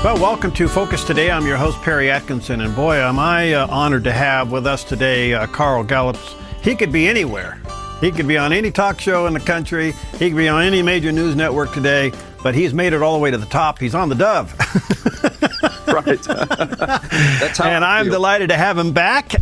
Well, welcome to Focus Today. I'm your host, Perry Atkinson, and boy, am I honored to have with us today Carl Gallups. He could be anywhere. He could be on any talk show in the country. He could be on any major news network today, but he's made it all the way to the top. He's on theDove. Right. That's how and I'm delighted to have him back.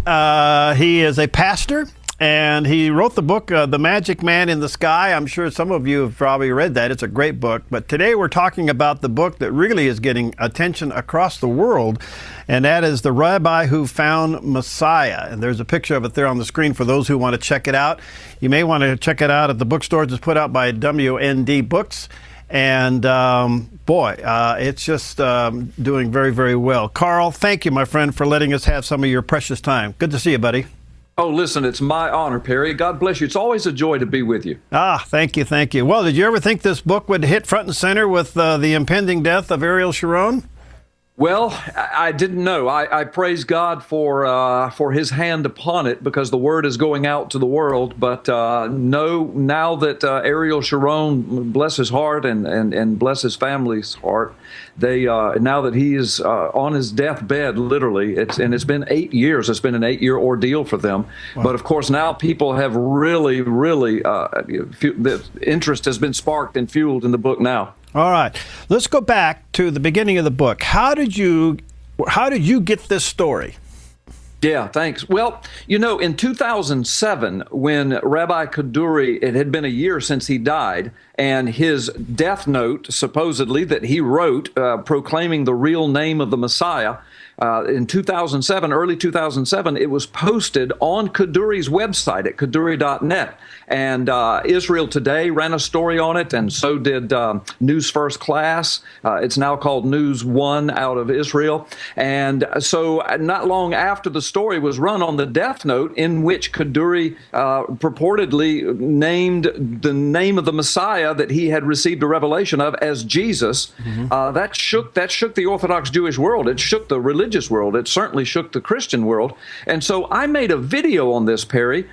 He is a pastor, and he wrote the book, The Magic Man in the Sky. I'm sure some of you have probably read that. It's a great book. But today we're talking about the book that really is getting attention across the world, and that is the Rabbi Who Found Messiah. And there's a picture of it there on the screen for those who want to check it out. You may want to check it out at the bookstores. It's put out by WND Books. And boy, it's just doing very, very well. Carl, thank you, my friend, for letting us have some of your precious time. Good to see you, buddy. Oh, listen, it's my honor, Perry. God bless you. It's always a joy to be with you. Thank you, thank you. Well, did you ever think this book would hit front and center with the impending death of Ariel Sharon? Well, I didn't know. I praise God for His hand upon it, because the word is going out to the world. But no, now that Ariel Sharon, bless his heart and bless his family's heart, now that he is on his deathbed, literally, it's been 8 years. It's been an 8-year ordeal for them. Wow. But of course, now people have really, the interest has been sparked and fueled in the book now. All right, let's go back to the beginning of the book. How did you get this story? Yeah, thanks. Well, you know, in 2007, when Rabbi Kaduri, it had been a year since he died, and his death note, supposedly, that he wrote proclaiming the real name of the Messiah, in 2007, early 2007, it was posted on Kaduri's website at kaduri.net. And Israel Today ran a story on it, and so did News First Class. It's now called News One out of Israel. And so not long after the story was run on the death note, in which Kaduri purportedly named the name of the Messiah that he had received a revelation of as Jesus, that shook the Orthodox Jewish world. It shook the religious world. It certainly shook the Christian world. And so I made a video on this, Perry,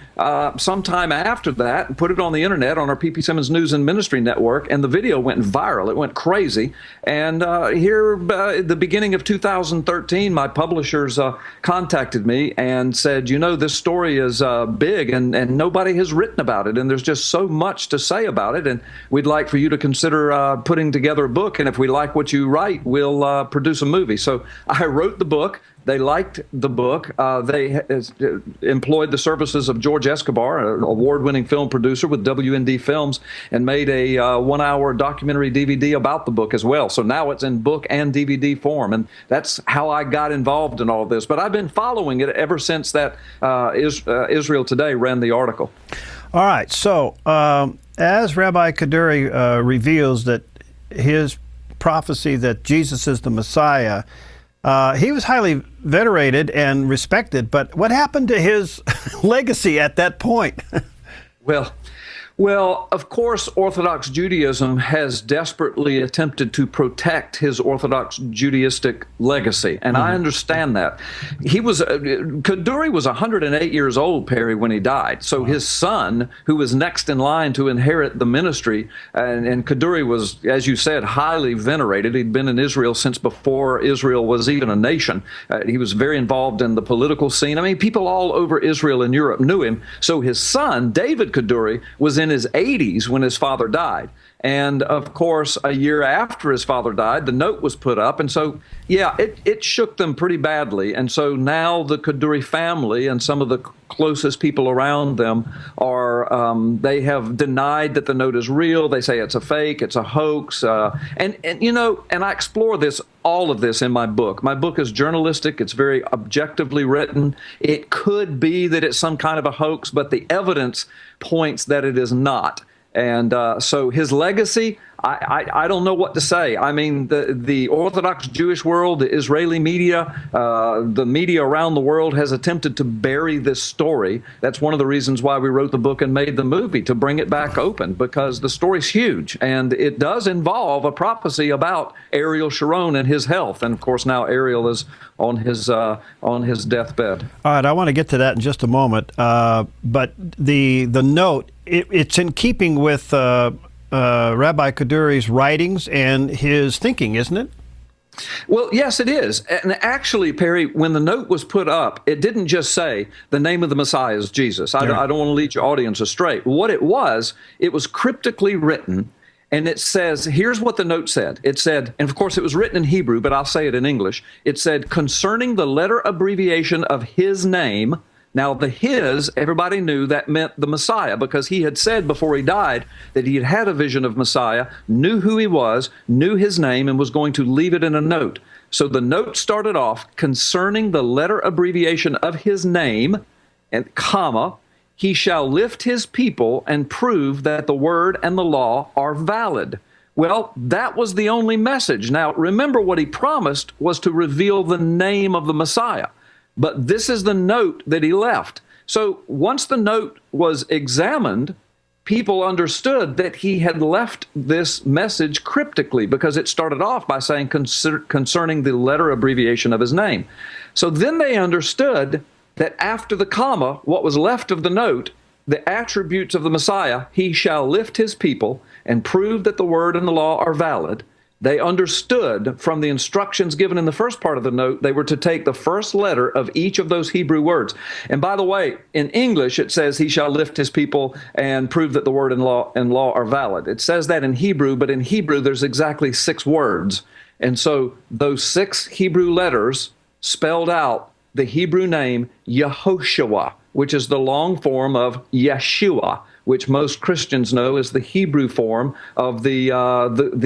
sometime after that, and put it on the internet on our P.P. Simmons News and Ministry Network, and the video went viral. It went crazy. And here, at the beginning of 2013, my publishers contacted me and said, you know, this story is big, and nobody has written about it, and there's just so much to say about it, and we'd like for you to consider putting together a book, and if we like what you write, we'll produce a movie. So I wrote the book. They liked the book. They employed the services of George Escobar, an award-winning film producer with WND Films, and made a 1-hour documentary DVD about the book as well. So now it's in book and DVD form, and that's how I got involved in all of this. But I've been following it ever since that Israel Today ran the article. All right. So as Rabbi Kaduri reveals that his prophecy that Jesus is the Messiah, he was highly venerated and respected, but what happened to his legacy at that point? Well, of course, Orthodox Judaism has desperately attempted to protect his Orthodox Judaistic legacy, and I understand that. Kaduri was 108 years old, Perry, when he died. So his son, who was next in line to inherit the ministry, and Kaduri was, as you said, highly venerated. He'd been in Israel since before Israel was even a nation. He was very involved in the political scene. I mean, people all over Israel and Europe knew him. So his son, David Kaduri, was in his 80s when his father died. And of course, a year after his father died, the note was put up. And so, yeah, it shook them pretty badly. And so now the Kaduri family and some of the closest people around them they have denied that the note is real. They say it's a fake, it's a hoax. And you know, and I explore all of this in my book. My book is journalistic. It's very objectively written. It could be that it's some kind of a hoax, but the evidence points that it is not. And so his legacy, I don't know what to say. I mean, the Orthodox Jewish world, the Israeli media, the media around the world has attempted to bury this story. That's one of the reasons why we wrote the book and made the movie, to bring it back open, because the story's huge. And it does involve a prophecy about Ariel Sharon and his health. And of course, now Ariel is on his deathbed. All right, I want to get to that in just a moment. But the note, it's in keeping with Rabbi Kaduri's writings and his thinking, isn't it? Well, yes, it is. And actually, Perry, when the note was put up, it didn't just say the name of the Messiah is Jesus. I don't want to lead your audience astray. What it was cryptically written. And it says, here's what the note said. It said, and of course it was written in Hebrew, but I'll say it in English. It said, concerning the letter abbreviation of his name. Now, the his, everybody knew that meant the Messiah, because he had said before he died that he had had a vision of Messiah, knew who he was, knew his name, and was going to leave it in a note. So the note started off concerning the letter abbreviation of his name, and comma, he shall lift his people and prove that the word and the law are valid. Well, that was the only message. Now, remember what he promised was to reveal the name of the Messiah. But this is the note that he left. So once the note was examined, people understood that he had left this message cryptically, because it started off by saying concerning the letter abbreviation of his name. So then they understood that after the comma, what was left of the note, the attributes of the Messiah, he shall lift his people and prove that the word and the law are valid. They understood from the instructions given in the first part of the note, they were to take the first letter of each of those Hebrew words. And by the way, in English, it says he shall lift his people and prove that the word and law are valid. It says that in Hebrew, but in Hebrew, there's exactly 6 words. And so those 6 Hebrew letters spelled out the Hebrew name Yehoshua, which is the long form of Yeshua, which most Christians know is the Hebrew form of the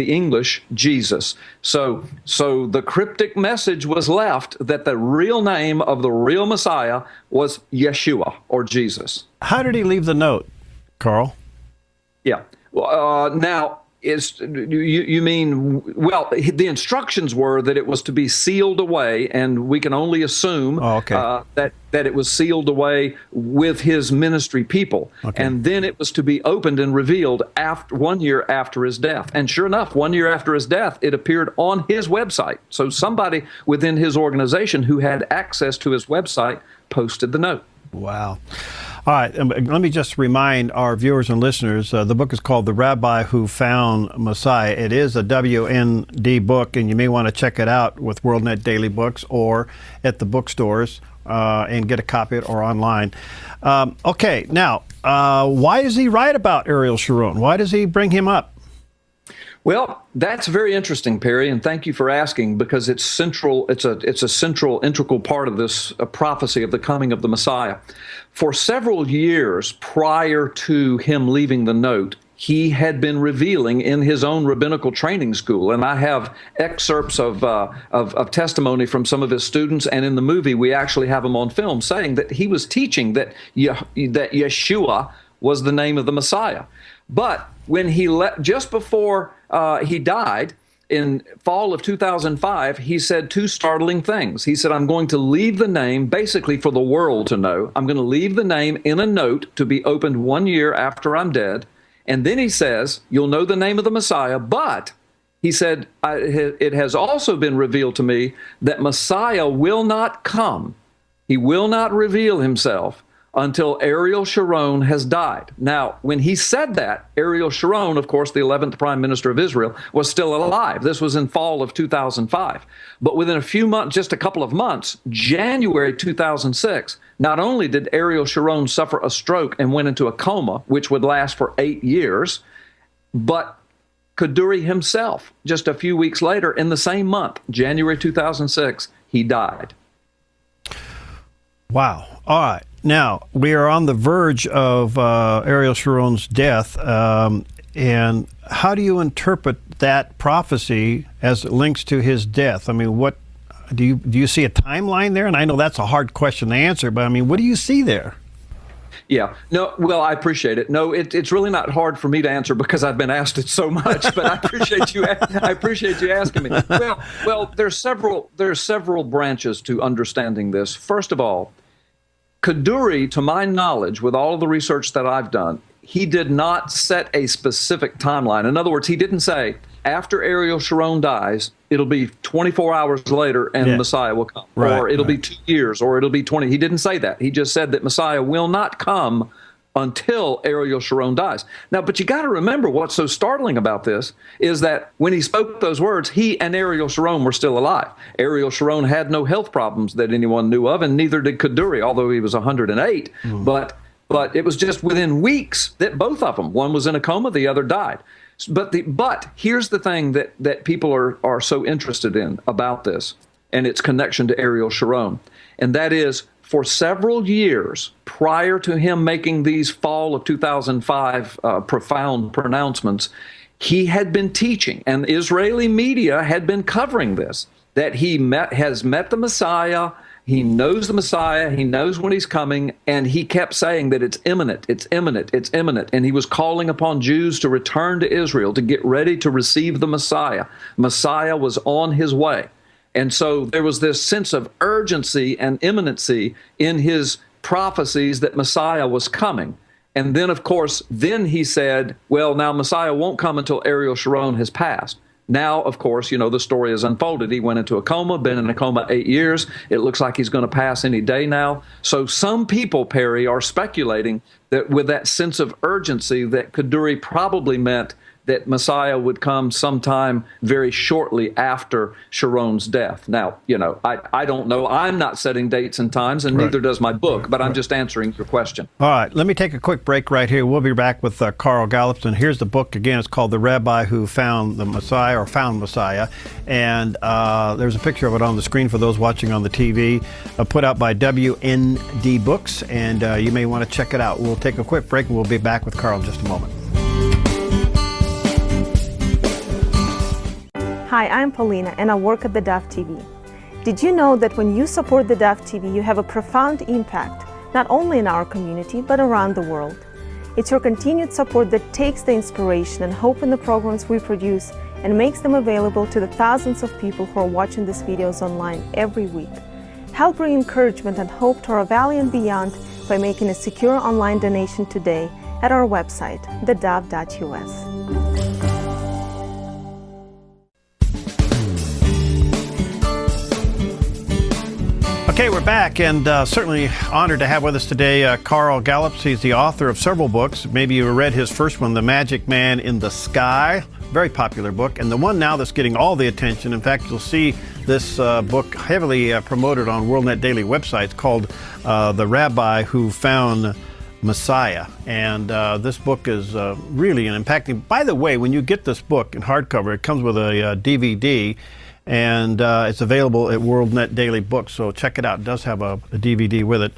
English Jesus. So the cryptic message was left that the real name of the real Messiah was Yeshua, or Jesus. How did he leave the note, Carl? Yeah. Now, you mean, well, the instructions were that it was to be sealed away, and we can only assume that it was sealed away with his ministry people. Okay. And then it was to be opened and revealed after 1 year after his death. And sure enough, 1 year after his death, it appeared on his website. So somebody within his organization who had access to his website posted the note. Wow. All right, let me just remind our viewers and listeners, the book is called The Rabbi Who Found Messiah. It is a WND book, and you may want to check it out with WorldNet Daily Books or at the bookstores and get a copy of it, or online. Okay, now, why does he write about Ariel Sharon? Why does he bring him up? Well, that's very interesting, Perry, and thank you for asking, because it's central. It's a central, integral part of this prophecy of the coming of the Messiah. For several years prior to him leaving the note, he had been revealing in his own rabbinical training school, and I have excerpts of testimony from some of his students, and in the movie we actually have him on film saying that he was teaching that Yeshua was the name of the Messiah. But when he just before he died in fall of 2005, he said 2 startling things. He said, I'm going to leave the name basically for the world to know. I'm going to leave the name in a note to be opened 1 year after I'm dead. And then he says, you'll know the name of the Messiah, but he said, it has also been revealed to me that Messiah will not come. He will not reveal himself until Ariel Sharon has died. Now, when he said that, Ariel Sharon, of course, the 11th Prime Minister of Israel, was still alive. This was in fall of 2005. But within a few months, just a couple of months, January 2006, not only did Ariel Sharon suffer a stroke and went into a coma, which would last for 8 years, but Kaduri himself, just a few weeks later, in the same month, January 2006, he died. Wow. All right. Now, we are on the verge of Ariel Sharon's death, and how do you interpret that prophecy as it links to his death? I mean, what do you see a timeline there? And I know that's a hard question to answer, but I mean, what do you see there? Yeah. No, well, I appreciate it. No, it's really not hard for me to answer because I've been asked it so much, but I appreciate you asking me. Well, there's several branches to understanding this. First of all, Kaduri, to my knowledge, with all of the research that I've done, he did not set a specific timeline. In other words, he didn't say, after Ariel Sharon dies, it'll be 24 hours later and Messiah will come. Or it'll be 2 years, or it'll be 20. He didn't say that. He just said that Messiah will not come until Ariel Sharon dies. Now, but you got to remember what's so startling about this is that when he spoke those words, he and Ariel Sharon were still alive. Ariel Sharon had no health problems that anyone knew of, and neither did Kaduri, although he was 108. But it was just within weeks that both of them, one was in a coma, the other died. But here's the thing that people are so interested in about this and its connection to Ariel Sharon, and that is, for several years prior to him making these fall of 2005 profound pronouncements, he had been teaching, and Israeli media had been covering this, that he has met the Messiah, he knows the Messiah, he knows when he's coming, and he kept saying that it's imminent, it's imminent, it's imminent, and he was calling upon Jews to return to Israel, to get ready to receive the Messiah. Messiah was on his way. And so there was this sense of urgency and imminency in his prophecies that Messiah was coming. And then, of course, then he said, well, now Messiah won't come until Ariel Sharon has passed. Now, of course, you know, the story is unfolded. He went into a coma, been in a coma 8 years. It looks like he's going to pass any day now. So some people, Perry, are speculating that with that sense of urgency that Kaduri probably meant that Messiah would come sometime very shortly after Sharon's death. Now, you know, I don't know. I'm not setting dates and times, and neither does my book, but I'm just answering your question. All right, let me take a quick break right here. We'll be back with Carl Gallups, and here's the book again. It's called The Rabbi Who Found the Messiah, or Found Messiah, and there's a picture of it on the screen for those watching on the TV, put out by WND Books, and you may want to check it out. We'll take a quick break, and we'll be back with Carl in just a moment. Hi, I'm Paulina, and I work at theDove TV. Did you know that when you support theDove TV, you have a profound impact, not only in our community, but around the world? It's your continued support that takes the inspiration and hope in the programs we produce and makes them available to the thousands of people who are watching these videos online every week. Help bring encouragement and hope to our valley and beyond by making a secure online donation today at our website, thedove.us. Okay, we're back, and certainly honored to have with us today Carl Gallups. He's the author of several books. Maybe you read his first one, The Magic Man in the Sky, very popular book, and the one now that's getting all the attention. In fact, you'll see this book heavily promoted on WorldNet Daily websites, called The Rabbi Who Found Messiah. And this book is really an impacting. By the way, when you get this book in hardcover, it comes with a DVD. And it's available at WorldNet Daily Books, so check it out. It does have a DVD with it.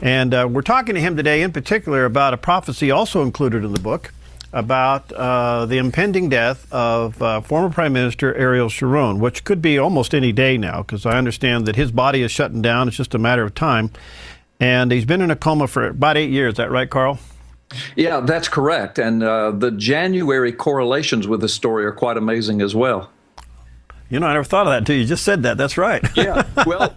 And we're talking to him today in particular about a prophecy also included in the book about the impending death of former Prime Minister Ariel Sharon, which could be almost any day now, because I understand that his body is shutting down. It's just a matter of time. And he's been in a coma for about 8 years. Is that right, Carl? Yeah, that's correct. And the January correlations with this story are quite amazing as well. You know, I never thought of that until you just said that. That's right. Yeah. Well.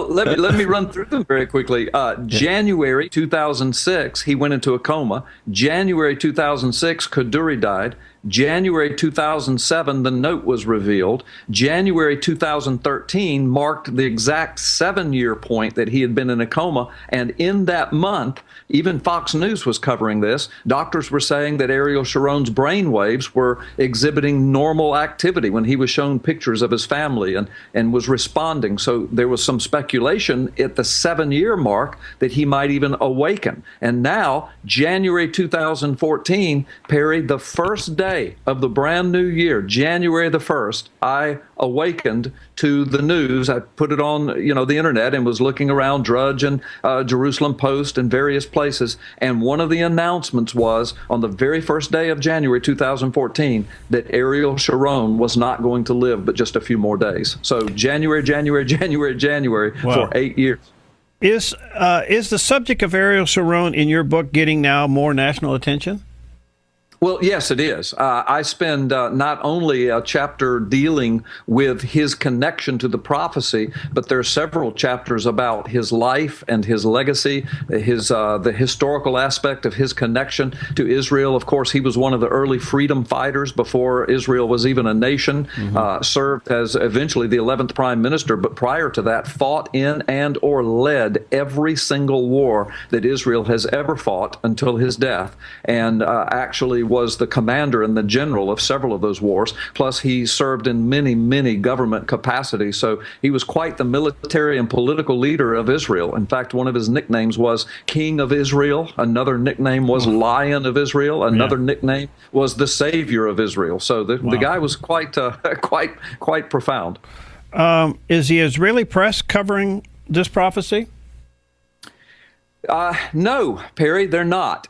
Let me run through them very quickly. January 2006, he went into a coma. January 2006, Kaduri died. January 2007, the note was revealed. January 2013 marked the exact 7-year point that he had been in a coma. And in that month, even Fox News was covering this. Doctors were saying that Ariel Sharon's brain waves were exhibiting normal activity when he was shown pictures of his family and was responding. So there was some speculation at the 7-year mark that he might even awaken. And now, January 2014, Perry, the first day of the brand new year, January the 1st, I awakened to the news. I put it on, the internet, and was looking around Drudge and Jerusalem Post and various places. And one of the announcements was on the very first day of January 2014 that Ariel Sharon was not going to live but just a few more days. So January Wow. For 8 years. Is the subject of Ariel Sharon in your book getting now more national attention? Well, yes, it is. I spend not only a chapter dealing with his connection to the prophecy, but there are several chapters about his life and his legacy, the historical aspect of his connection to Israel. Of course, he was one of the early freedom fighters before Israel was even a nation, served as eventually the 11th Prime Minister, but prior to that, fought in and or led every single war that Israel has ever fought until his death, and actually was the commander and the general of several of those wars. Plus, he served in many, many government capacities. So he was quite the military and political leader of Israel. In fact, one of his nicknames was King of Israel. Another nickname was Lion of Israel. Another nickname was the Savior of Israel. So the guy was quite profound. Is the Israeli press covering this prophecy? No, Perry, they're not.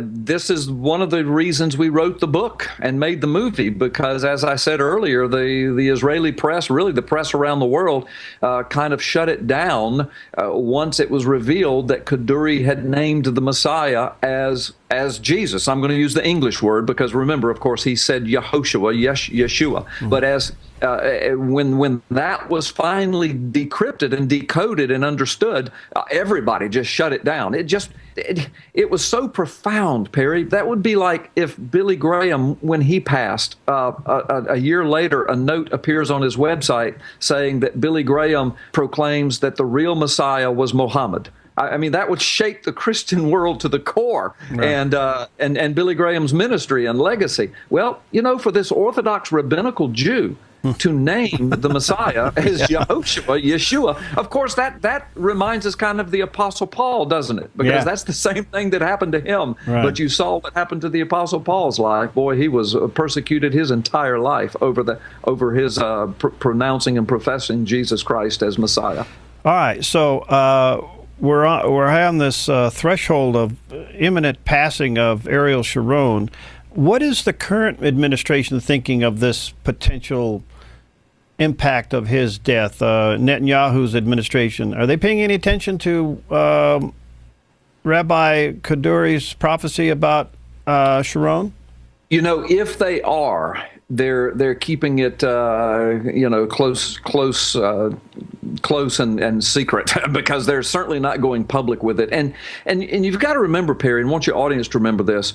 This is one of the reasons we wrote the book and made the movie, because, as I said earlier, the Israeli press, really the press around the world, kind of shut it down once it was revealed that Kaduri had named the Messiah as Jesus. I'm going to use the English word because, remember, of course, he said Yehoshua, Yeshua. But as when that was finally decrypted and decoded and understood, everybody just shut it down. It was so profound, Perry. That would be like if Billy Graham, when he passed, a year later, a note appears on his website saying that Billy Graham proclaims that the real Messiah was Muhammad. I mean, that would shake the Christian world to the core, right. And Billy Graham's ministry and legacy. Well, for this Orthodox rabbinical Jew to name the Messiah as Yehoshua, Yeshua, of course, that reminds us kind of the Apostle Paul, doesn't it? Because that's the same thing that happened to him. Right. But you saw what happened to the Apostle Paul's life. Boy, he was persecuted his entire life over his pronouncing and professing Jesus Christ as Messiah. All right, so we're on this threshold of imminent passing of Ariel Sharon. What is the current administration thinking of this potential impact of his death? Netanyahu's administration, are they paying any attention to Rabbi Kaduri's prophecy about Sharon? If they are, they're keeping it close and secret because they're certainly not going public with it. And you've got to remember, Perry, and I want your audience to remember this.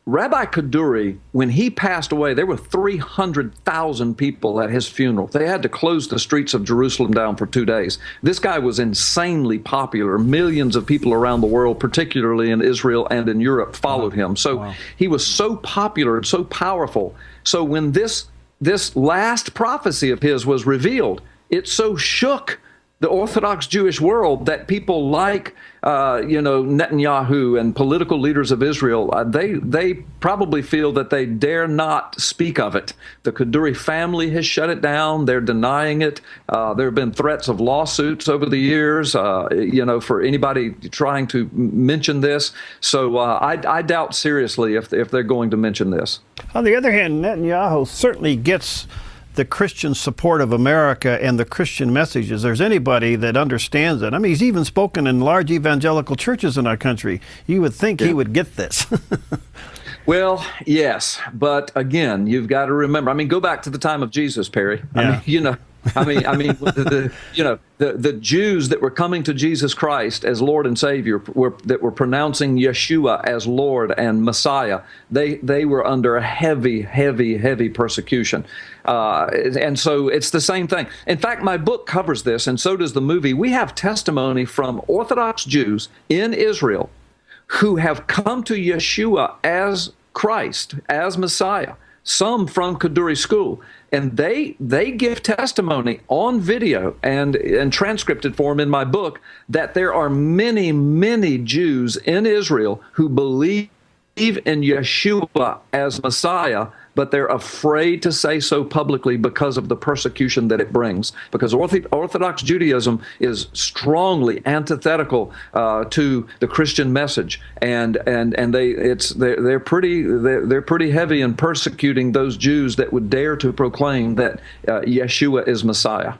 Rabbi Kaduri, when he passed away, there were 300,000 people at his funeral. They had to close the streets of Jerusalem down for 2 days. This guy was insanely popular. Millions of people around the world, particularly in Israel and in Europe, followed him. So he was so popular and so powerful. So when this last prophecy of his was revealed, it so shook the Orthodox Jewish world that people like, Netanyahu and political leaders of Israel, they probably feel that they dare not speak of it. The Kaduri family has shut it down. They're denying it. There have been threats of lawsuits over the years, for anybody trying to mention this. So I doubt seriously if they're going to mention this. On the other hand, Netanyahu certainly gets the Christian support of America and the Christian messages. There's anybody that understands it. I mean, he's even spoken in large evangelical churches in our country. You would think he would get this. Well, yes, but again, you've got to remember. I mean, go back to the time of Jesus, Perry. Yeah. The Jews that were coming to Jesus Christ as Lord and Savior, that were pronouncing Yeshua as Lord and Messiah, they were under a heavy persecution. And so it's the same thing. In fact, my book covers this, and so does the movie. We have testimony from Orthodox Jews in Israel who have come to Yeshua as Christ, as Messiah, some from Kaduri school. And they give testimony on video and transcripted form in my book that there are many Jews in Israel who believe in Yeshua as Messiah, but they're afraid to say so publicly because of the persecution that it brings. Because Orthodox Judaism is strongly antithetical to the Christian message, and they're pretty heavy in persecuting those Jews that would dare to proclaim that Yeshua is Messiah.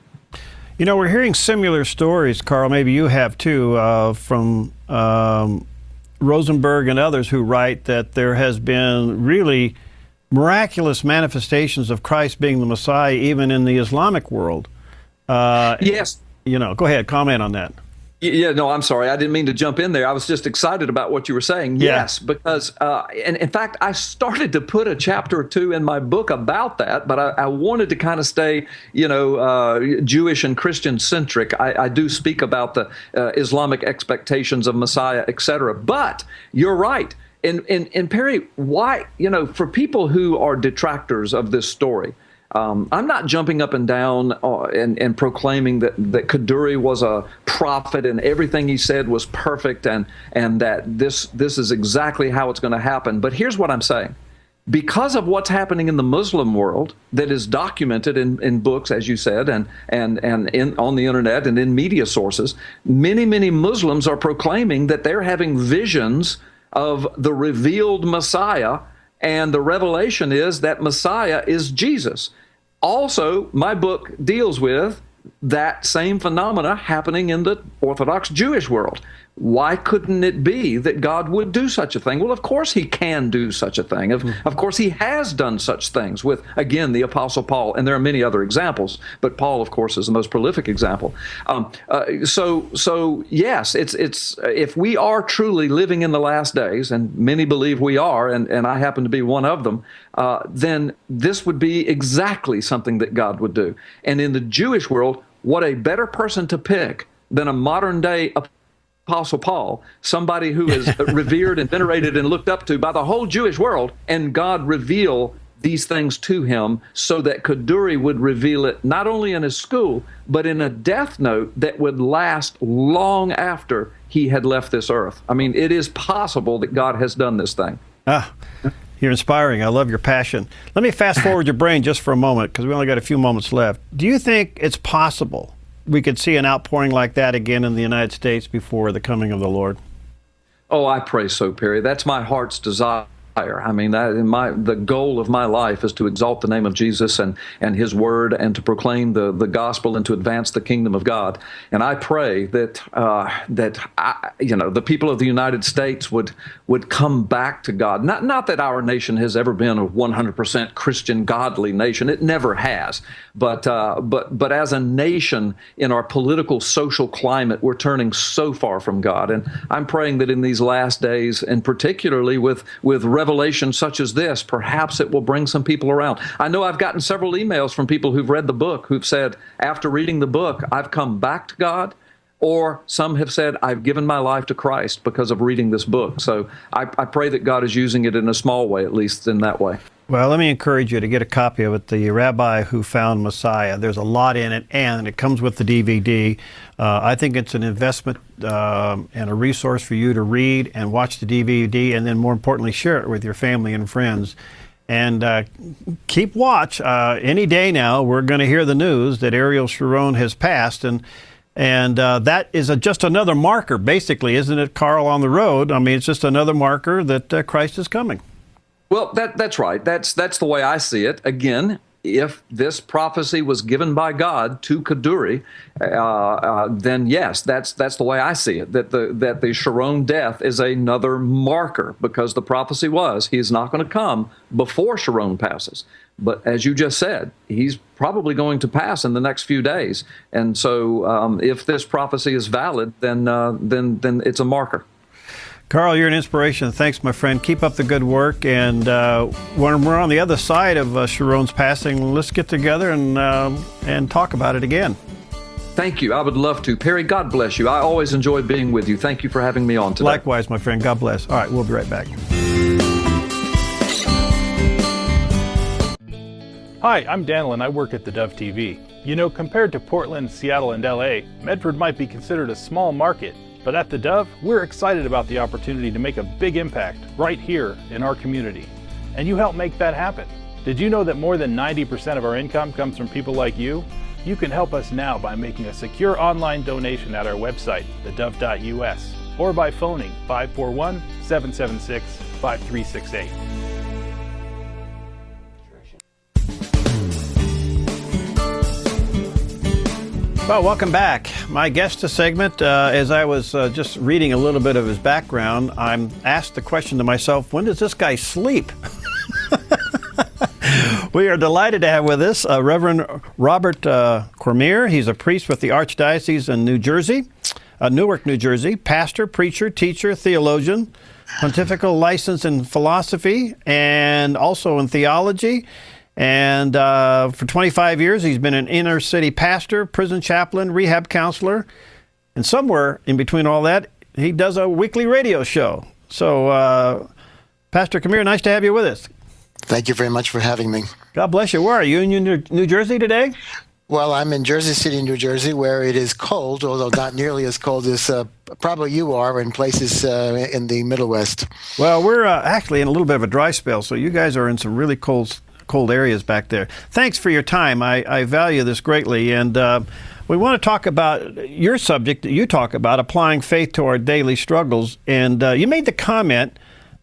We're hearing similar stories, Carl. Maybe you have too, from Rosenberg and others who write that there has been really miraculous manifestations of Christ being the Messiah, even in the Islamic world. Yes. Go ahead, comment on that. Yeah, no, I'm sorry. I didn't mean to jump in there. I was just excited about what you were saying. Yeah. Yes, because, and in fact, I started to put a chapter or two in my book about that, but I wanted to kind of stay, Jewish and Christian centric. I do speak about the Islamic expectations of Messiah, et cetera. But you're right. And Perry, why, for people who are detractors of this story, I'm not jumping up and down and proclaiming that Kaduri was a prophet and everything he said was perfect and that this is exactly how it's going to happen. But here's what I'm saying. Because of what's happening in the Muslim world that is documented in books, as you said, and on the internet and in media sources, many Muslims are proclaiming that they're having visions of the revealed Messiah, and the revelation is that Messiah is Jesus. Also, my book deals with that same phenomena happening in the Orthodox Jewish world. Why couldn't it be that God would do such a thing? Well, of course he can do such a thing. Of course he has done such things with, again, the Apostle Paul, and there are many other examples, but Paul, of course, is the most prolific example. So yes, it's if we are truly living in the last days, and many believe we are, and I happen to be one of them, then this would be exactly something that God would do. And in the Jewish world, what a better person to pick than a modern day Apostle Paul, somebody who is revered and venerated and looked up to by the whole Jewish world, and God reveal these things to him so that Kaduri would reveal it not only in his school, but in a death note that would last long after he had left this earth. I mean, it is possible that God has done this thing. You're inspiring. I love your passion. Let me fast forward your brain just for a moment, because we only got a few moments left. Do you think it's possible we could see an outpouring like that again in the United States before the coming of the Lord? Oh, I pray so, Perry. That's my heart's desire. I mean, the goal of my life is to exalt the name of Jesus and his word, and to proclaim the gospel and to advance the kingdom of God. And I pray that the people of the United States would come back to God. Not that our nation has ever been a 100% Christian, godly nation. It never has. But as a nation, in our political, social climate, we're turning so far from God. And I'm praying that in these last days, and particularly with revelation such as this, perhaps it will bring some people around. I know I've gotten several emails from people who've read the book who've said, after reading the book, I've come back to God, or some have said, I've given my life to Christ because of reading this book. So I pray that God is using it in a small way, at least in that way. Well, let me encourage you to get a copy of it, the Rabbi Who Found Messiah. There's a lot in it, and it comes with the DVD. I think it's an investment and a resource for you to read and watch the DVD, and then more importantly, share it with your family and friends. And keep watch. Any day now, we're going to hear the news that Ariel Sharon has passed, and that is just another marker, basically, isn't it, Carl, on the road? I mean, it's just another marker that Christ is coming. Well, that's right. That's the way I see it. Again, if this prophecy was given by God to Kaduri, then yes, that's the way I see it. That the Sharon death is another marker, because the prophecy was he's not going to come before Sharon passes. But as you just said, he's probably going to pass in the next few days. And so, if this prophecy is valid, then it's a marker. Carl, you're an inspiration. Thanks, my friend. Keep up the good work. And when we're on the other side of Sharon's passing, let's get together and talk about it again. Thank you. I would love to. Perry, God bless you. I always enjoy being with you. Thank you for having me on today. Likewise, my friend. God bless. All right, we'll be right back. Hi, I'm Daniel, and I work at theDove TV. You know, compared to Portland, Seattle, and LA, Medford might be considered a small market. But at theDove, we're excited about the opportunity to make a big impact right here in our community. And you help make that happen. Did you know that more than 90% of our income comes from people like you? You can help us now by making a secure online donation at our website, thedove.us, or by phoning 541-776-5368. Well, welcome back. My guest this segment, as I was just reading a little bit of his background, I'm asked the question to myself, when does this guy sleep? We are delighted to have with us Reverend Robert Cormier. He's a priest with the Archdiocese in New Jersey, Newark, New Jersey, pastor, preacher, teacher, theologian, pontifical license in philosophy, and also in theology. And for 25 years, he's been an inner city pastor, prison chaplain, rehab counselor. And somewhere in between all that, he does a weekly radio show. So, Pastor Cormier, nice to have you with us. Thank you very much for having me. God bless you. Where are you? In New Jersey today? Well, I'm in Jersey City, New Jersey, where it is cold, although not nearly as cold as probably you are in places in the Middle West. Well, we're actually in a little bit of a dry spell, so you guys are in some really cold areas back there. Thanks for your time. I value this greatly. And we want to talk about your subject that you talk about, applying faith to our daily struggles. And you made the comment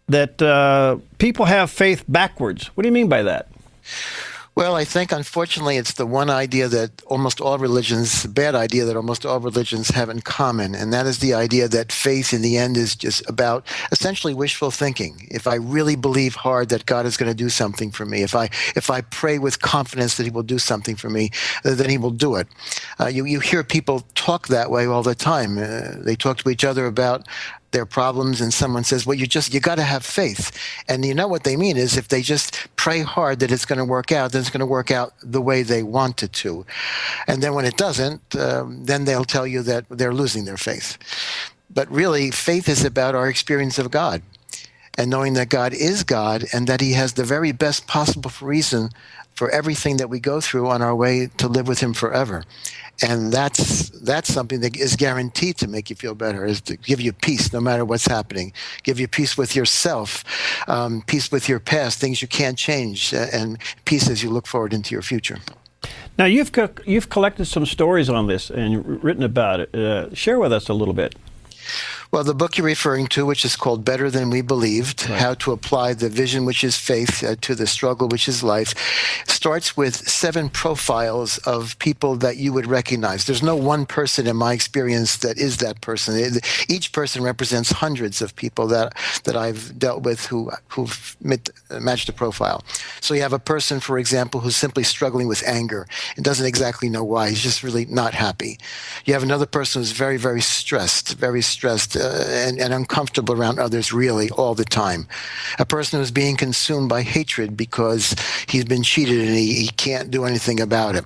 that people have faith backwards. What do you mean by that? Well, I think, unfortunately, it's the one idea that almost all religions, bad idea that almost all religions have in common, and that is the idea that faith in the end is just about essentially wishful thinking. If I really believe hard that God is going to do something for me, if I pray with confidence that he will do something for me, then he will do it. You hear people talk that way all the time. They talk to each other about their problems, and someone says, well, you got to have faith. And you know what they mean is if they just pray hard that it's going to work out, then it's going to work out the way they want it to. And then when it doesn't, then they'll tell you that they're losing their faith. But really, faith is about our experience of God and knowing that God is God and that he has the very best possible reason for everything that we go through on our way to live with him forever. And that's something that is guaranteed to make you feel better, is to give you peace no matter what's happening, give you peace with yourself, peace with your past, things you can't change, and peace as you look forward into your future. Now, you've collected some stories on this and written about it. Share with us a little bit. Well, the book you're referring to, which is called Better Than We Believed, right. How to Apply the Vision, which is Faith, to the Struggle, which is Life, starts with 7 profiles of people that you would recognize. There's no one person in my experience that is that person. Each person represents hundreds of people that I've dealt with who've matched the profile. So you have a person, for example, who's simply struggling with anger and doesn't exactly know why. He's just really not happy. You have another person who's very, very stressed, and uncomfortable around others really all the time. A person who's being consumed by hatred because he's been cheated and he can't do anything about it.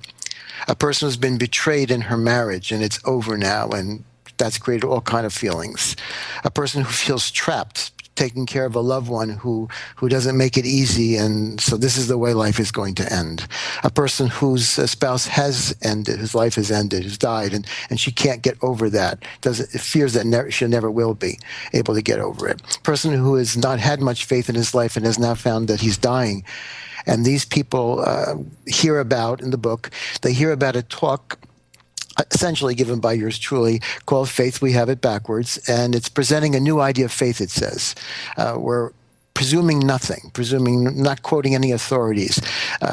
A person who's been betrayed in her marriage and it's over now, and that's created all kinds of feelings. A person who feels trapped, taking care of a loved one who doesn't make it easy, and so this is the way life is going to end. A person whose spouse has ended, whose life has ended, who's died, and she can't get over that. Fears that she never will be able to get over it. A person who has not had much faith in his life and has now found that he's dying. And these people hear about, in the book, they hear about a talk essentially given by yours truly, called Faith, We Have It Backwards. And it's presenting a new idea of faith, it says. We're presuming nothing, not quoting any authorities,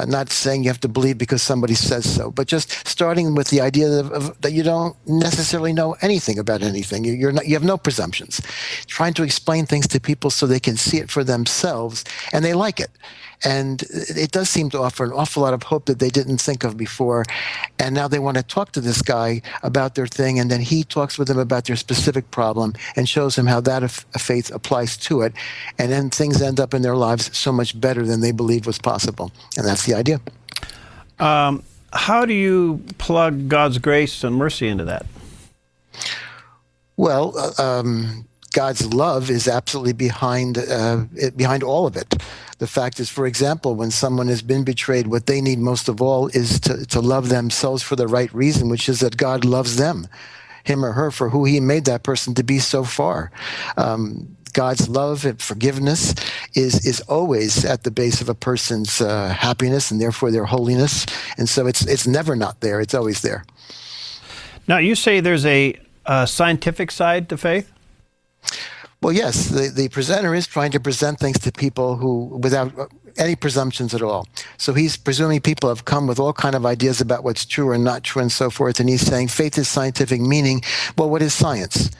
not saying you have to believe because somebody says so, but just starting with the idea that you don't necessarily know anything about anything. You have no presumptions. Trying to explain things to people so they can see it for themselves, and they like it. And it does seem to offer an awful lot of hope that they didn't think of before. And now they want to talk to this guy about their thing, and then he talks with them about their specific problem and shows them how that faith applies to it. And then things end up in their lives so much better than they believed was possible. And that's the idea. How do you plug God's grace and mercy into that? Well, God's love is absolutely behind all of it. The fact is, for example, when someone has been betrayed, what they need most of all is to love themselves for the right reason, which is that God loves them, him or her, for who he made that person to be so far. God's love and forgiveness is always at the base of a person's happiness and therefore their holiness. And so it's never not there. It's always there. Now, you say there's a scientific side to faith? Well, yes, the presenter is trying to present things to people who, without any presumptions at all. So he's presuming people have come with all kind of ideas about what's true or not true and so forth. And he's saying faith is scientific, meaning, well, what is science?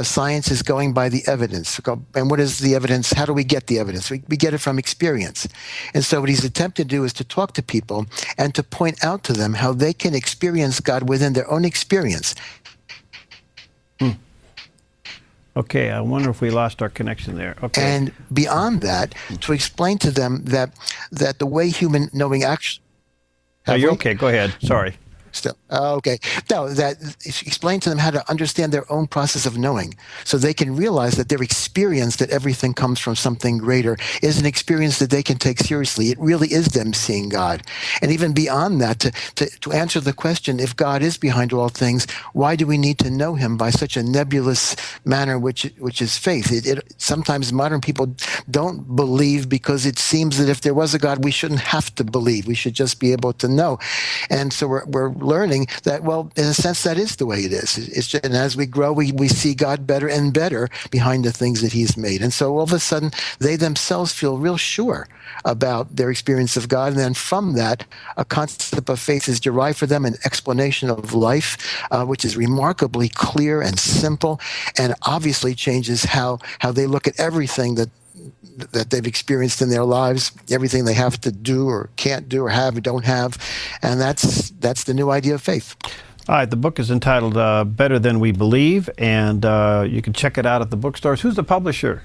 Science is going by the evidence. And what is the evidence? How do we get the evidence? We get it from experience. And so what he's attempted to do is to talk to people and to point out to them how they can experience God within their own experience. Okay, I wonder if we lost our connection there. Okay. And beyond that, to explain to them that the way human knowing actually... Are you okay? Go ahead. Sorry. Still. Okay. No, that explain to them how to understand their own process of knowing so they can realize that their experience that everything comes from something greater is an experience that they can take seriously. It really is them seeing God. And even beyond that, to answer the question, if God is behind all things, why do we need to know him by such a nebulous manner, which is faith? Sometimes modern people don't believe because it seems that if there was a God, we shouldn't have to believe. We should just be able to know. And so we're learning that, well, in a sense, that is the way it is. It's just, and as we grow, we see God better and better behind the things that he's made. And so all of a sudden, they themselves feel real sure about their experience of God. And then from that, a concept of faith is derived for them, an explanation of life, which is remarkably clear and simple, and obviously changes how they look at everything that they've experienced in their lives, everything they have to do or can't do or have or don't have. And that's the new idea of faith. All right, the book is entitled Better Than We Believe, and you can check it out at the bookstores. Who's the publisher?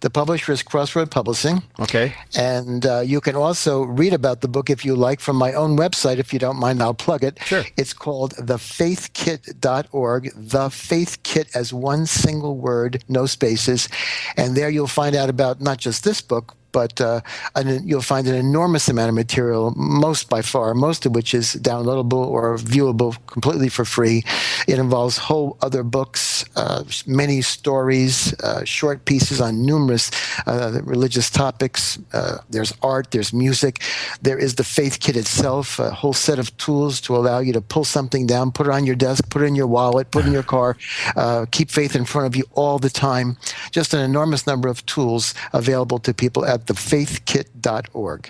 The publisher is Crossroad Publishing. Okay. And you can also read about the book if you like from my own website. If you don't mind, I'll plug it. Sure. It's called thefaithkit.org. The Faith Kit as one single word, no spaces. And there you'll find out about not just this book, but you'll find an enormous amount of material, most of which is downloadable or viewable completely for free. It involves whole other books, many stories, short pieces on numerous religious topics. There's art, there's music. There is the Faith Kit itself, a whole set of tools to allow you to pull something down, put it on your desk, put it in your wallet, put it in your car, keep faith in front of you all the time. Just an enormous number of tools available to people at thefaithkit.org.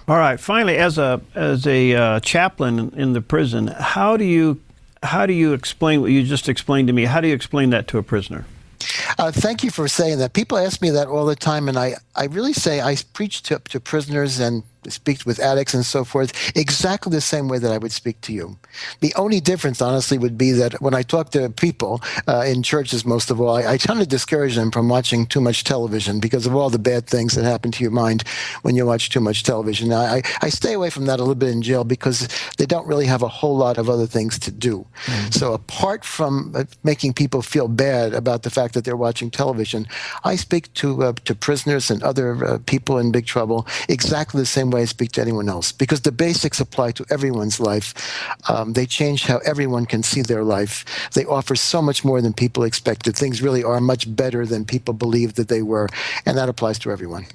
All right. Finally, as a chaplain in the prison, how do you explain what you just explained to me? How do you explain that to a prisoner? Thank you for saying that. People ask me that all the time, and I really say I preach to prisoners and speak with addicts and so forth exactly the same way that I would speak to you. The only difference, honestly, would be that when I talk to people in churches, most of all, I tend to discourage them from watching too much television because of all the bad things that happen to your mind when you watch too much television. Now, I stay away from that a little bit in jail because they don't really have a whole lot of other things to do. Mm-hmm. So apart from making people feel bad about the fact that they're watching television, I speak to prisoners and other people in big trouble exactly the same way I speak to anyone else, because the basics apply to everyone's life. They change how everyone can see their life. They offer so much more than people expected. Things really are much better than people believed that they were, and that applies to everyone.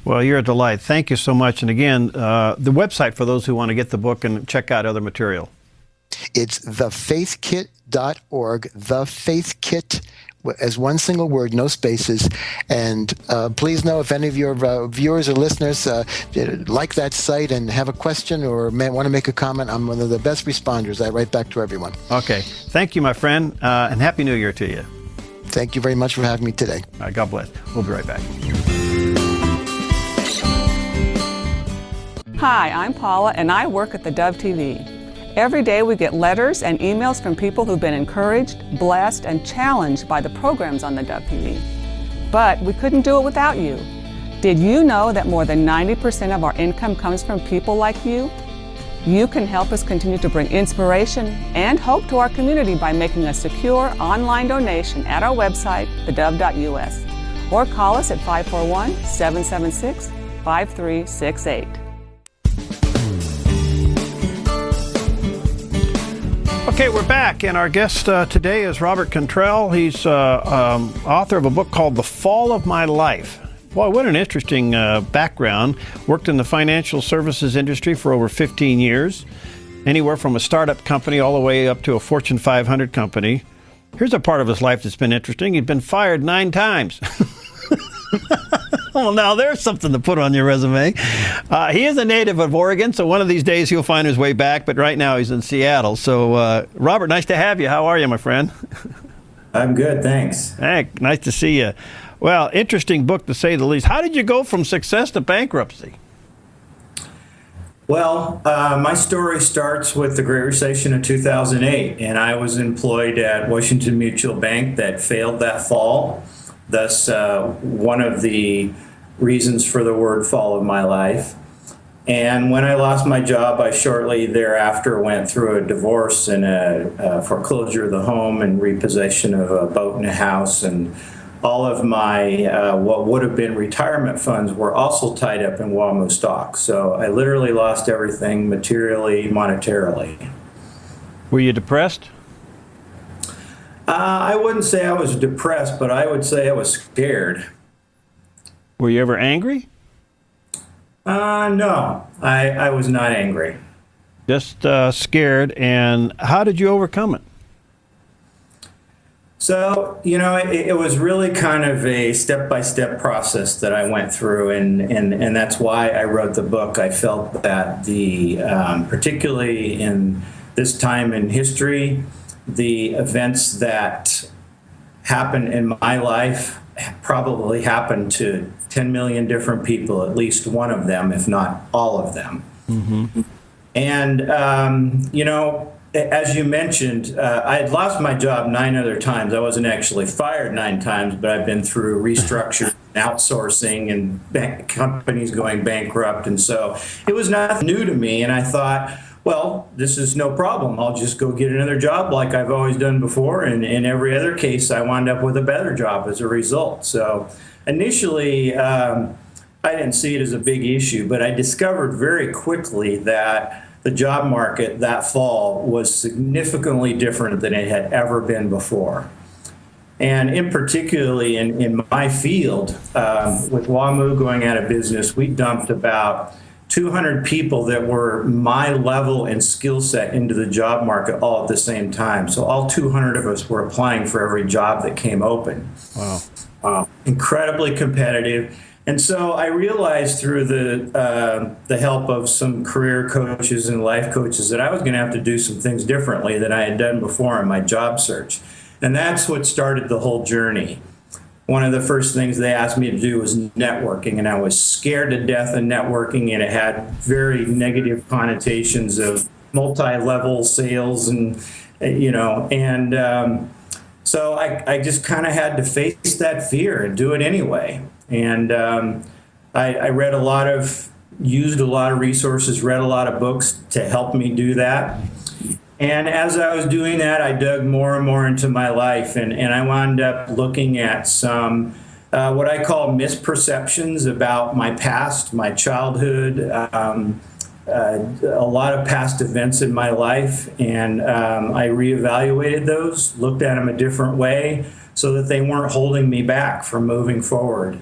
Well, you're a delight. Thank you so much. And again, the website for those who want to get the book and check out other material. It's thefaithkit.org, The Faith Kit, as one single word, no spaces. And please know if any of your viewers or listeners like that site and have a question or want to make a comment, I'm one of the best responders. I write back to everyone. Okay. Thank you, my friend, and Happy New Year to you. Thank you very much for having me today. All right, God bless. We'll be right back. Hi, I'm Paula, and I work at theDove TV. Every day we get letters and emails from people who've been encouraged, blessed, and challenged by the programs on theDove TV. But we couldn't do it without you. Did you know that more than 90% of our income comes from people like you? You can help us continue to bring inspiration and hope to our community by making a secure online donation at our website, thedove.us, or call us at 541-776-5368. Okay, we're back, and our guest today is Robert Cantrall. He's author of a book called The Fall of My Life. Boy, what an interesting background. Worked in the financial services industry for over 15 years, anywhere from a startup company all the way up to a Fortune 500 company. Here's a part of his life that's been interesting. He'd been fired 9 times. Well, now there's something to put on your resume. He is a native of Oregon, so one of these days he'll find his way back, but right now he's in Seattle. So, Robert, nice to have you. How are you, my friend? I'm good, thanks. Hey, nice to see you. Well, interesting book to say the least. How did you go from success to bankruptcy? Well, my story starts with the Great Recession of 2008, and I was employed at Washington Mutual Bank that failed that fall. Thus, one of the reasons for the word fall of my life. And when I lost my job, I shortly thereafter went through a divorce and a foreclosure of the home and repossession of a boat and a house. And all of my what would have been retirement funds were also tied up in WAMU stock. So I literally lost everything materially, monetarily. Were you depressed? I wouldn't say I was depressed, but I would say I was scared. Were you ever angry? No, I was not angry. Just scared. And how did you overcome it? So, it was really kind of a step-by-step process that I went through, and that's why I wrote the book. I felt that particularly in this time in history, the events that happened in my life probably happened to 10 million different people, at least one of them, if not all of them. Mm-hmm. And, as you mentioned, I had lost my job 9 other times. I wasn't actually fired 9 times, but I've been through restructuring, outsourcing, and companies going bankrupt. And so it was nothing new to me. And I thought, well, this is no problem. I'll just go get another job like I've always done before. And in every other case, I wound up with a better job as a result. So initially, I didn't see it as a big issue, but I discovered very quickly that the job market that fall was significantly different than it had ever been before. And in particularly in my field, with WAMU going out of business, we dumped about 200 people that were my level and skill set into the job market all at the same time. So all 200 of us were applying for every job that came open. Wow. Incredibly competitive. And so I realized through the help of some career coaches and life coaches that I was going to have to do some things differently than I had done before in my job search. And that's what started the whole journey. One of the first things they asked me to do was networking, and I was scared to death of networking, and it had very negative connotations of multi-level sales, and so I just kind of had to face that fear and do it anyway. And I read used a lot of resources, read a lot of books to help me do that. And as I was doing that, I dug more and more into my life, and I wound up looking at some what I call misperceptions about my past, my childhood, a lot of past events in my life, and I reevaluated those, looked at them a different way so that they weren't holding me back from moving forward.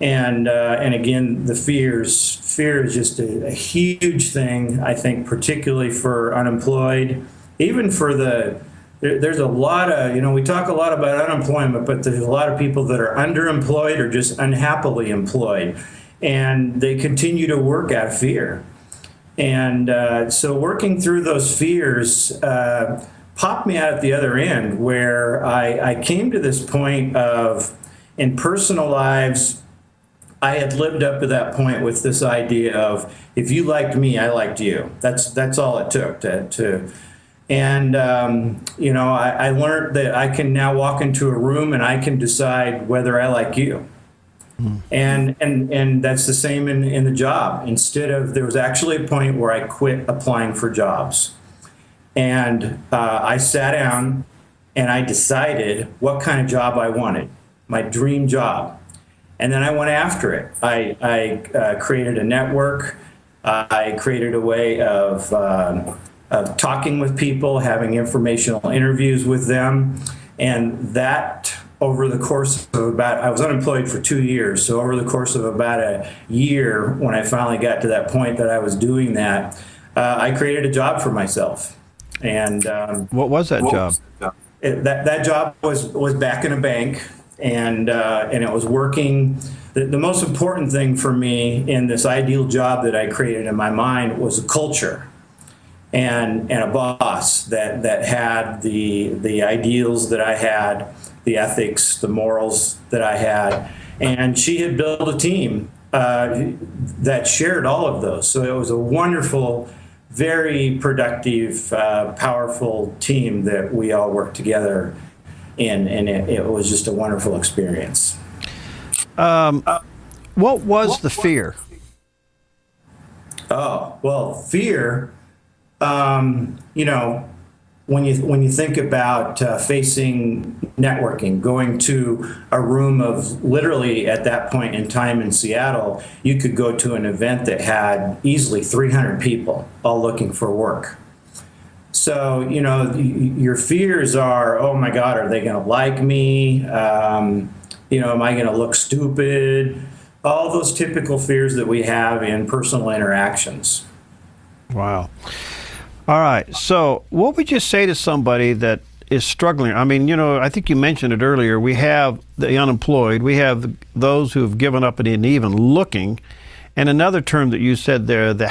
And again, the fear is just a huge thing, I think, particularly for unemployed, even for there's a lot of, we talk a lot about unemployment, but there's a lot of people that are underemployed or just unhappily employed, and they continue to work out of fear. And so working through those fears popped me out at the other end, where I came to this point of, in personal lives, I had lived up to that point with this idea of, if you liked me, I liked you. That's all it took to and I learned that I can now walk into a room and I can decide whether I like you. And that's the same in the job. There was actually a point where I quit applying for jobs, and I sat down and I decided what kind of job I wanted, my dream job. And then I went after it. I created a network. I created a way of talking with people, having informational interviews with them. And that, over the course of I was unemployed for 2 years. So over the course of about a year, when I finally got to that point that I was doing that, I created a job for myself. And what was that job? That job was back in a bank. And it was working the most important thing for me in this ideal job that I created in my mind was a culture and a boss that had the ideals that I had, the ethics, the morals that I had. And she had built a team that shared all of those. So it was a wonderful, very productive, powerful team that we all worked together in, and it was just a wonderful experience. What was the fear? Oh, well, fear, you know, when you think about facing networking, going to a room of literally at that point in time in Seattle, you could go to an event that had easily 300 people all looking for work. So, you know, your fears are, oh my God, are they going to like me? You know, am I going to look stupid? All those typical fears that we have in personal interactions. Wow. All right. So what would you say to somebody that is struggling? I mean, you know, I think you mentioned it earlier. We have the unemployed. We have those who have given up and even looking. And another term that you said there, the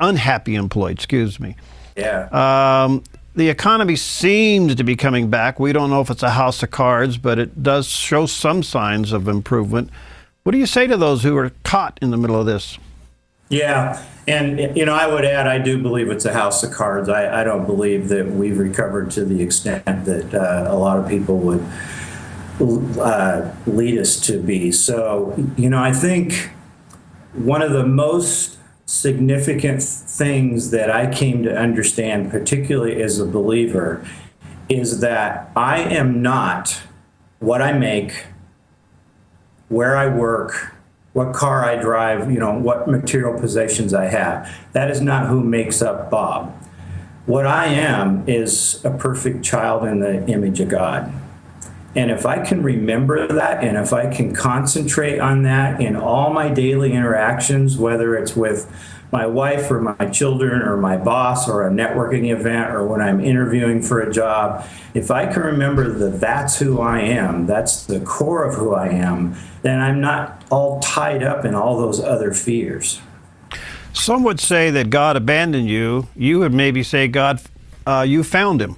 unhappy employed, excuse me. Yeah. The economy seems to be coming back. We don't know if it's a house of cards, but it does show some signs of improvement. What do you say to those who are caught in the middle of this? Yeah, and you know, I would add, I do believe it's a house of cards. I don't believe that we've recovered to the extent that a lot of people would lead us to be. So, you know, I think one of the most significant things that I came to understand, particularly as a believer, is that I am not what I make, where I work, what car I drive, you know, what material possessions I have. That is not who makes up Bob. What I am is a perfect child in the image of God. And if I can remember that, and if I can concentrate on that in all my daily interactions, whether it's with my wife or my children or my boss or a networking event or when I'm interviewing for a job, if I can remember that that's who I am, that's the core of who I am, then I'm not all tied up in all those other fears. Some would say that God abandoned you. You would maybe say, God, you found him.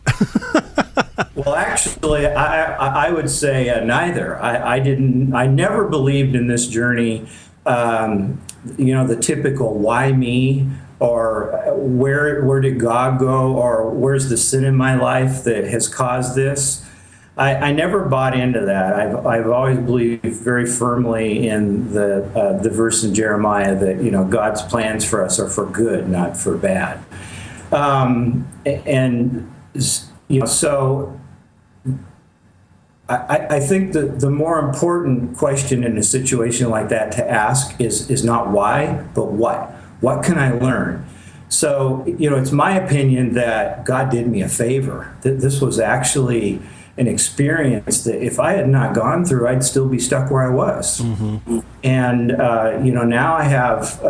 Well, actually, I would say neither. I never believed in this journey, you know, the typical why me, or where did God go, or where's the sin in my life that has caused this. I never bought into that. I've always believed very firmly in the verse in Jeremiah that, you know, God's plans for us are for good, not for bad. And you know, so I think the more important question in a situation like that to ask is not why, but what. What can I learn? So, you know, it's my opinion that God did me a favor. That this was actually an experience that if I had not gone through, I'd still be stuck where I was. Mm-hmm. And, you know, now I have,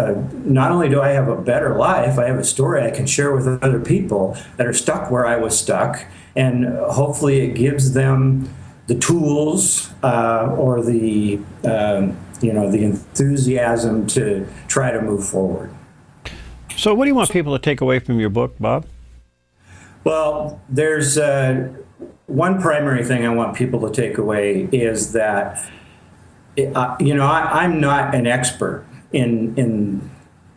not only do I have a better life, I have a story I can share with other people that are stuck where I was stuck. And hopefully it gives them the tools or the, you know, the enthusiasm to try to move forward. So what do you want people to take away from your book, Bob? Well, there's one primary thing I want people to take away is that, you know, I'm not an expert in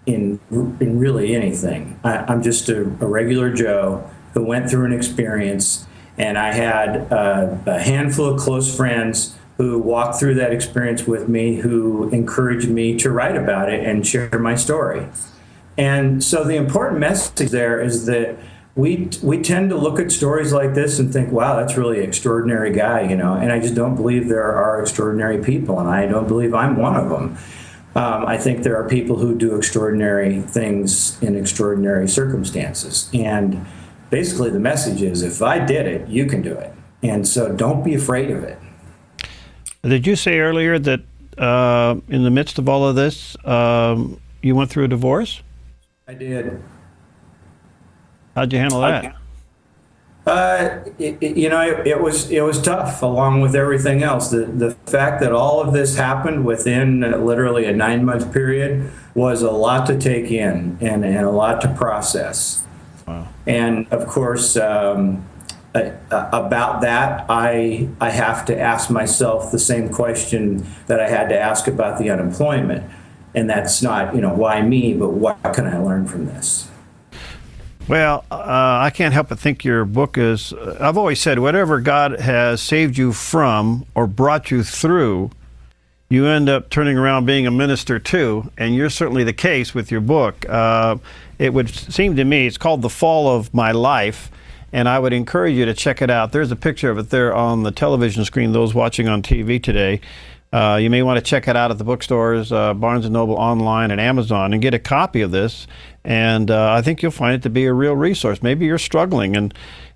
really anything. I'm just a regular Joe who went through an experience, and I had a handful of close friends who walked through that experience with me, who encouraged me to write about it and share my story. And so the important message there is that we tend to look at stories like this and think, wow, that's really an extraordinary guy, you know, and I just don't believe there are extraordinary people, and I don't believe I'm one of them. I think there are people who do extraordinary things in extraordinary circumstances. And basically the message is, if I did it, you can do it. And so don't be afraid of it. Did you say earlier that in the midst of all of this, you went through a divorce? I did. How'd you handle that? It was tough, along with everything else. The fact that all of this happened within literally a 9-month period was a lot to take in and a lot to process. Wow. And of course, about that, I have to ask myself the same question that I had to ask about the unemployment. And that's not, why me, but what can I learn from this? Well, I can't help but think your book is, I've always said, whatever God has saved you from or brought you through, you end up turning around being a minister too, and you're certainly the case with your book. It would seem to me, it's called The Fall of My Life, and I would encourage you to check it out. There's a picture of it there on the television screen, those watching on TV today. You may want to check it out at the bookstores, Barnes & Noble online and Amazon, and get a copy of this. And I think you'll find it to be a real resource. Maybe you're struggling. And,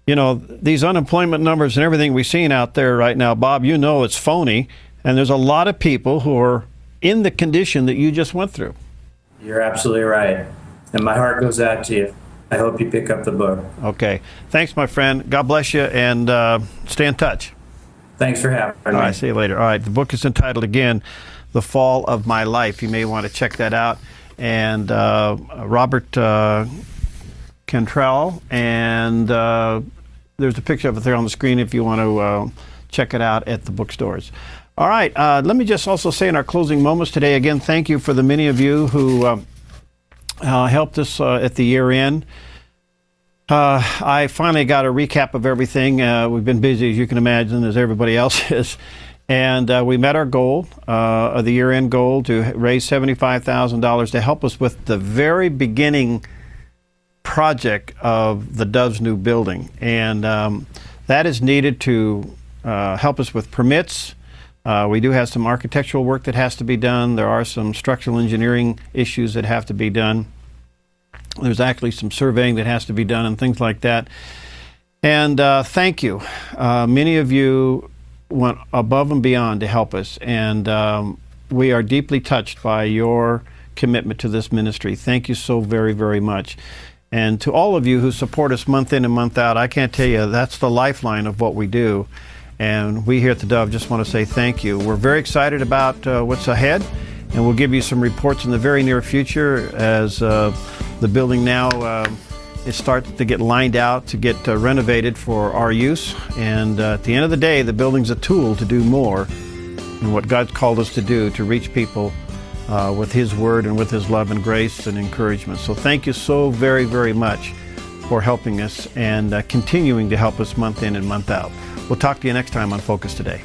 these unemployment numbers and everything we're seeing out there right now, Bob, it's phony. And there's a lot of people who are in the condition that you just went through. You're absolutely right. And my heart goes out to you. I hope you pick up the book. Okay. Thanks, my friend. God bless you, and stay in touch. Thanks for having me. All right, see you later. All right, the book is entitled, again, The Fall of My Life. You may want to check that out. And Robert Cantrall, and there's a picture of it there on the screen if you want to check it out at the bookstores. All right, let me just also say in our closing moments today, again, thank you for the many of you who helped us at the year end. I finally got a recap of everything. We've been busy, as you can imagine, as everybody else is. And we met our goal, the year-end goal, to raise $75,000 to help us with the very beginning project of the Dove's new building. And that is needed to help us with permits. We do have some architectural work that has to be done. There are some structural engineering issues that have to be done. There's actually some surveying that has to be done and things like that. And thank you. Many of you went above and beyond to help us, and we are deeply touched by your commitment to this ministry. Thank you so very, very much. And to all of you who support us month in and month out, I can't tell you, that's the lifeline of what we do. And we here at the Dove just want to say thank you. We're very excited about what's ahead, and we'll give you some reports in the very near future as the building now it starts to get lined out to get renovated for our use. And at the end of the day, the building's a tool to do more in what God's called us to do, to reach people with His Word and with His love and grace and encouragement. So thank you so very, very much for helping us and continuing to help us month in and month out. We'll talk to you next time on Focus Today.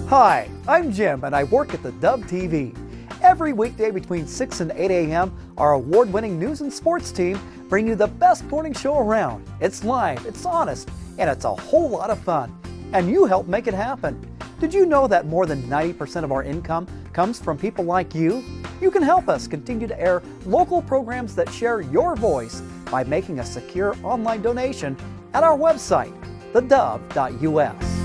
Hi, I'm Jim, and I work at the Dove TV. Every weekday between 6 and 8 a.m., our award-winning news and sports team bring you the best morning show around. It's live, it's honest, and it's a whole lot of fun. And you help make it happen. Did you know that more than 90% of our income comes from people like you? You can help us continue to air local programs that share your voice by making a secure online donation at our website, thedove.us.